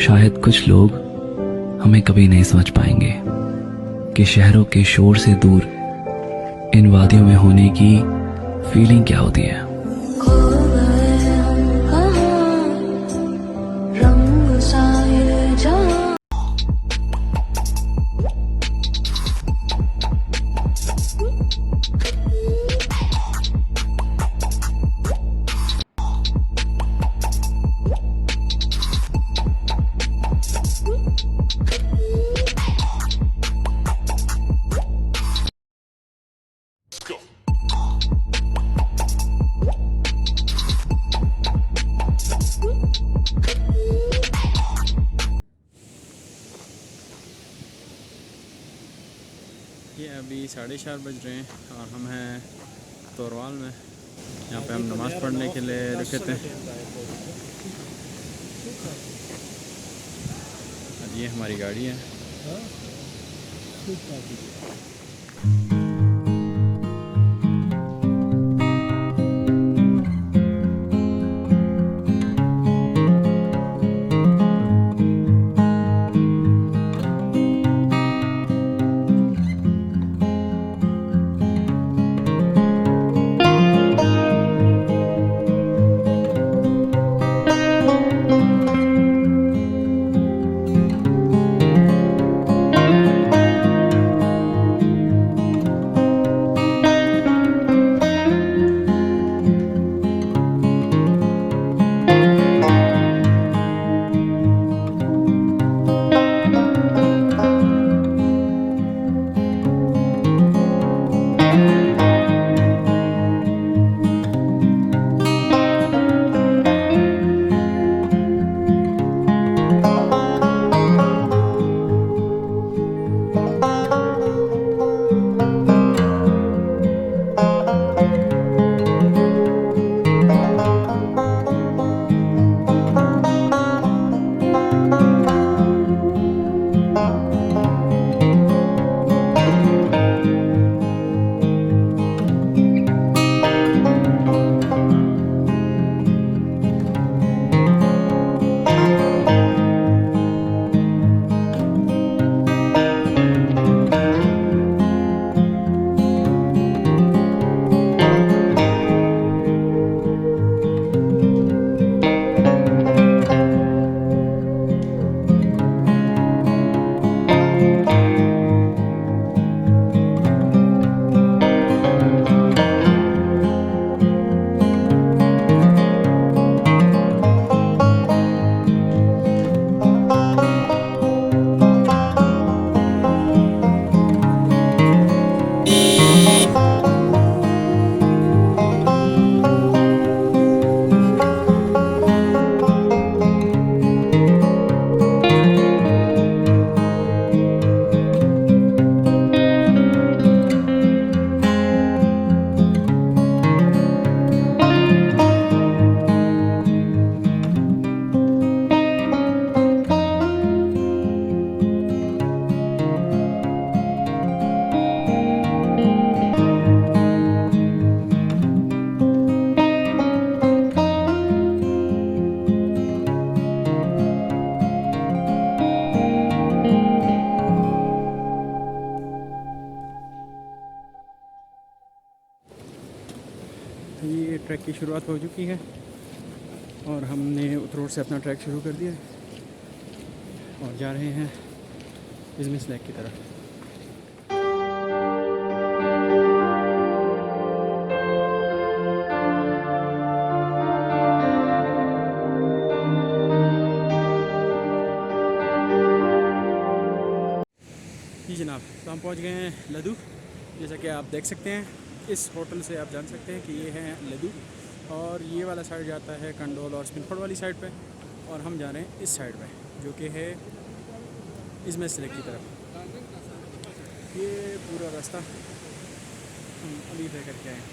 शायद कुछ लोग हमें कभी नहीं समझ पाएंगे कि शहरों के शोर से दूर इन वादियों में होने की फीलिंग क्या होती है। ये अभी 4:30 बज रहे हैं और हम हैं तोरवाल में। यहाँ पे हम नमाज़ पढ़ने के लिए रुके थे। और ये हमारी गाड़ी है। ये ट्रैक की शुरुआत हो चुकी है और हमने उतरोड से अपना ट्रैक शुरू कर दिया और जा रहे हैं इज़मिस लेक की तरफ। जी जनाब, तो हम पहुंच गए हैं लदू। जैसा कि आप देख सकते हैं, इस होटल से आप जान सकते हैं कि ये है लदू और ये वाला साइड जाता है कंडोल और स्पिनफोर्ड वाली साइड पे, और हम जा रहे हैं इस साइड पे जो कि है इज़मिस लेक की तरफ। ये पूरा रास्ता हम अभी तय करके आए हैं।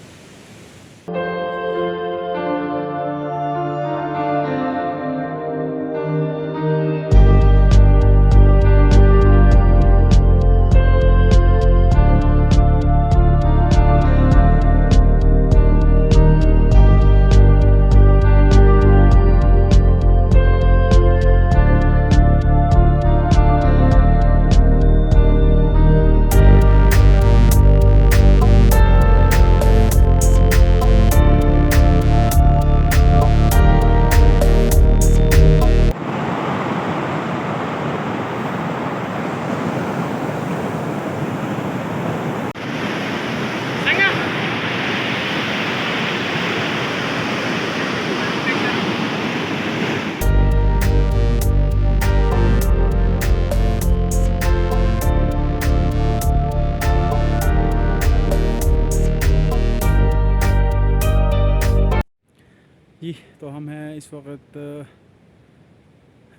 इस वक्त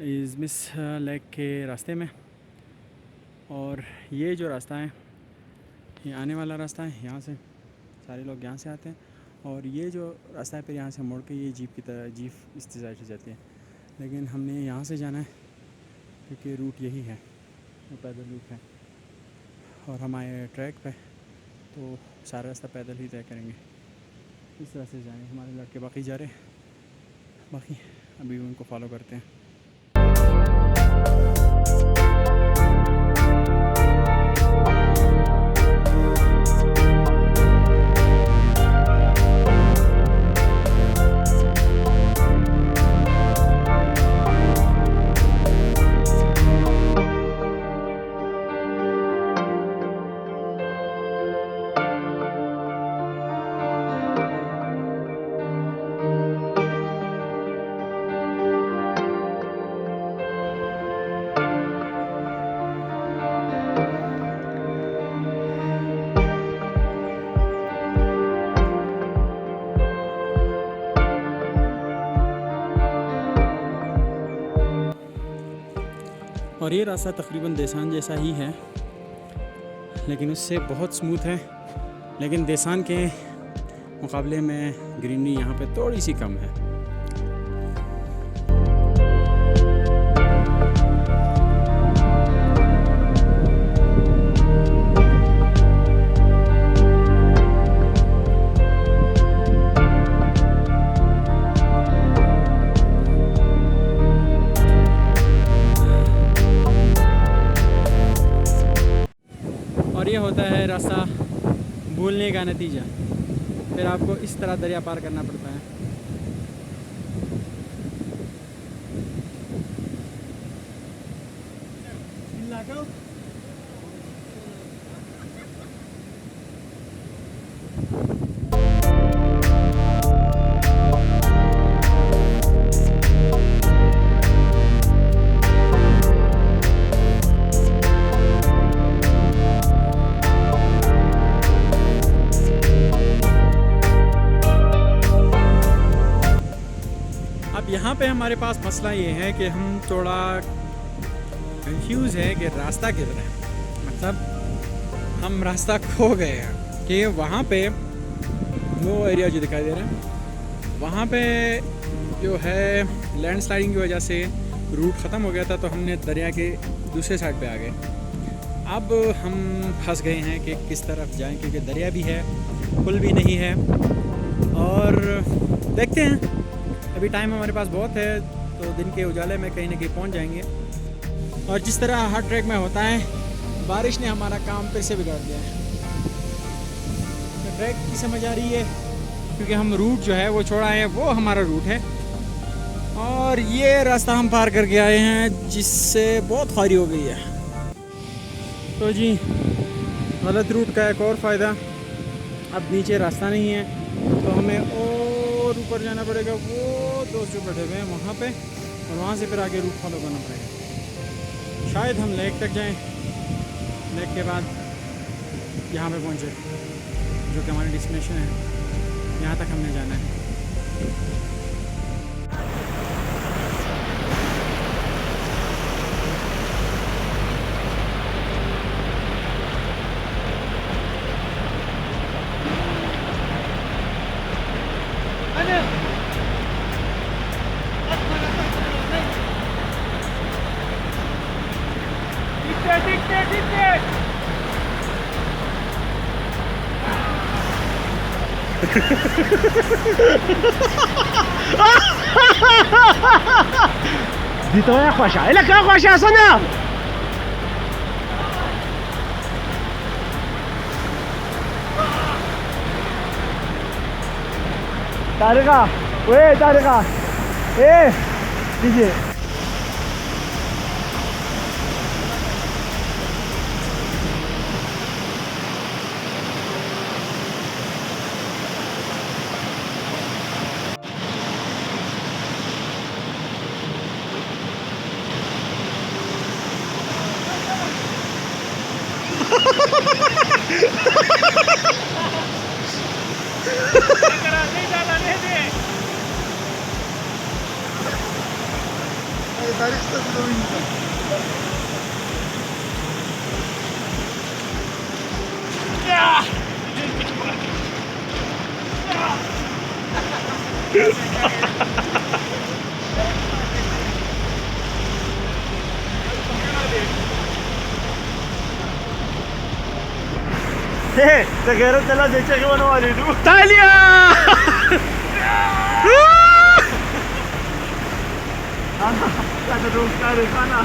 इज़मिस लेक के रास्ते में, और ये जो रास्ता है ये आने वाला रास्ता है। यहाँ से सारे लोग यहाँ से आते हैं, और ये जो रास्ता है फिर यहाँ से मोड़ के ये जीप की तरह जीप इस साइड से जाती है। लेकिन हमने यहाँ से जाना है क्योंकि रूट यही है, वो पैदल रूट है, और हम आए ट्रैक पे तो सारा रास्ता पैदल ही तय करेंगे। इस तरह से जाएंगे। हमारे लड़के बाकी जा रहे हैं, बाकी अभी उनको फॉलो करते हैं। और ये रास्ता तकरीबन देसान जैसा ही है, लेकिन उससे बहुत स्मूथ है। लेकिन देसान के मुकाबले में ग्रीनरी यहाँ पे थोड़ी सी कम है। और ये होता है रास्ता भूलने का नतीजा। फिर आपको इस तरह दरिया पार करना पड़ता है। यहाँ पे हमारे पास मसला ये है कि हम थोड़ा कंफ्यूज है कि रास्ता किधर है। मतलब हम रास्ता खो गए हैं कि वहाँ पे वो एरिया जो दिखाई दे रहा है वहाँ पे जो है लैंडस्लाइडिंग की वजह से रूट ख़त्म हो गया था, तो हमने दरिया के दूसरे साइड पे आ गए। अब हम फंस गए हैं कि किस तरफ जाएं, क्योंकि दरिया भी है, पुल भी नहीं है। और देखते हैं, अभी टाइम हमारे पास बहुत है, तो दिन के उजाले में कहीं ना कहीं पहुंच जाएंगे। और जिस तरह हर ट्रैक में होता है, बारिश ने हमारा काम फिर से बिगाड़ दिया है। तो ट्रैक की समझ आ रही है, क्योंकि हम रूट जो है वो छोड़ा है, वो हमारा रूट है। और ये रास्ता हम पार करके आए हैं, जिससे बहुत खारी हो गई है। तो जी, गलत रूट का एक और फ़ायदा, अब नीचे रास्ता नहीं है, तो हमें और ऊपर जाना पड़ेगा। वो दोस्त जो बैठे हुए हैं वहाँ पे, और वहाँ से फिर आगे रूट फॉलो करना पड़ेगा। शायद हम लेक तक जाएं, लेक के बाद यहाँ पे पहुँचे, जो कि हमारी डेस्टिनेशन है। यहाँ तक हमने जाना है। Dito ya kwasha. Ila ka kwasha sana. Tarika. Weh, Tarika. DJ. Te quiero te la leche que bueno vale tú. Italia! La te buscare sana.